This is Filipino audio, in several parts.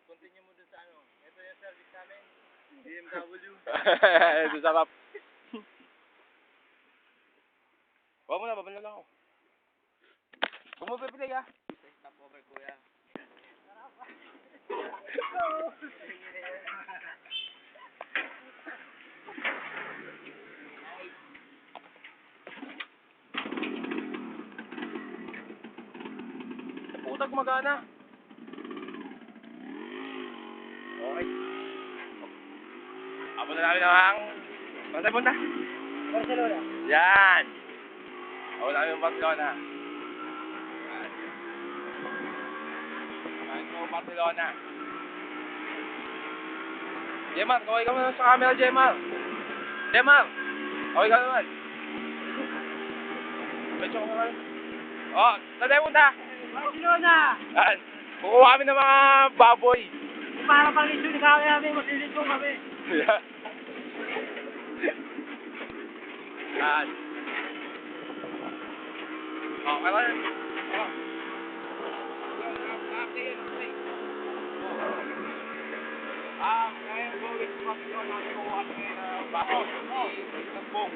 continue mo dun sa ano. Ito yung service namin. BMW. Ito sarap. Huwag mo na, babala lang ako. Huwag mo pipili ah. Stop over, kuya. Putag magana. Okay. Abo na namin ang... Saan tayo punta? Barcelona. Yan! Abo na namin ang Barcelona. Yan. Kain mo Barcelona. Jemar, kaway ka muna sa camera, Jemar. Jemar! Kaway ka naman. Medyo ko naman. Oh, saan tayo punta? Barcelona! Yan. Kukuha kami ng mga baboy. Para pang issue ni kami namin, maglilito kami. Yan. Yan. Oh, kaya yan. Oh. Ngayon po, gusto ko kasi yun, kukuha kami ng baboy. Ng bong.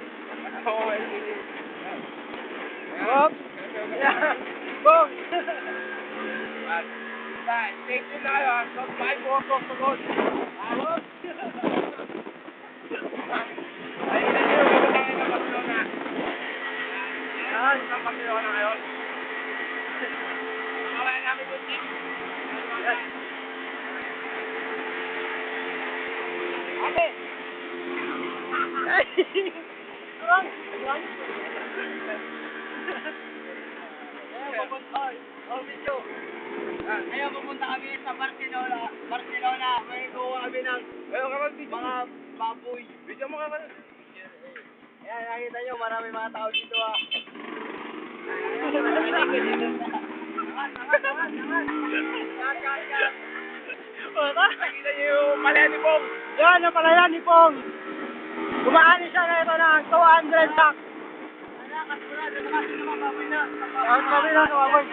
Oo, Hop! Bong! Stay tuned na kayo, subscribe po ako sa God. Hop! Ayun na nyo, gano'n tayo ng Barcelona. Yan! Ng Barcelona ngayon. Kawaya namin yung team. Yan! Ate! Ay! Tuwang! Tuwang! Ayaw pupunta kami sa Barcelona. Barcelona, may kuha kami ng Ayun ka mag-video. mga baboy. Video mo ka ba? Ayan, nakita nyo, marami mga tao dito ah. Nakita niyo yung palaya ni Bong. Yan, ang palayan ni Pong. Gumaani siya na ito ng 200 sack. Ang baboy na, baboy.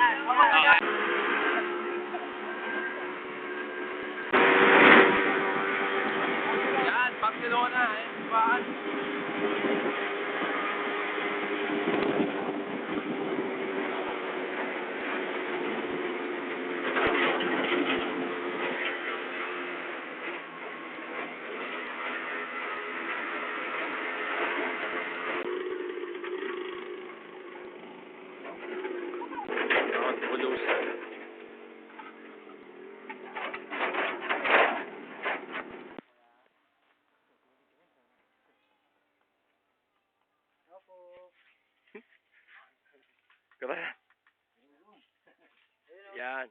Yan, Barcelona. Baan? Kaba. Yan.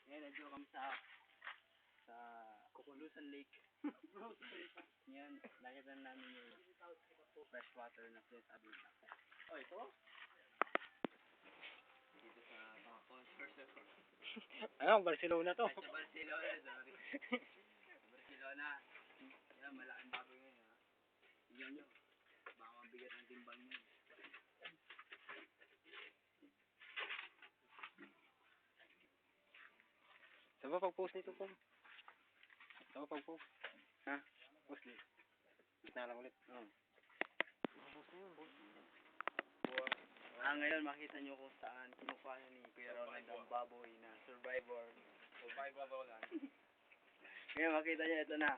Ngayon, nandiyo kami sa Kukulusan Lake. Ngayon, nakita namin yung fresh water na sinasabi nila. Oh, ito? Dito sa Ano, Barcelona to? Sa Barcelona, sorry. Sa Barcelona. Yan, malaking baboy ngayon. Tignan nyo. Baka mabigat ang timbang nyo. Saan ba pag-post nito po? Saan ba pag-post? Ha? Post nito. Gitna lang ulit. Oo. Ngayon makita nyo kung saan kinukuha ni Kuya Roland ang baboy na survivor. Survivor Roland. Ngayon makita nyo, ito na.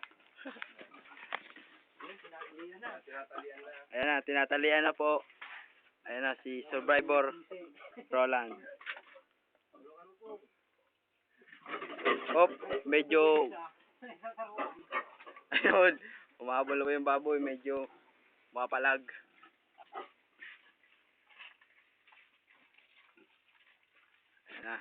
Tinatalian na. Ayan na, tinatalian na po. Ayan na si Survivor Roland. Hop, medyo... Ayun, umabol ko yung baboy, medyo mapalag. Ayan na.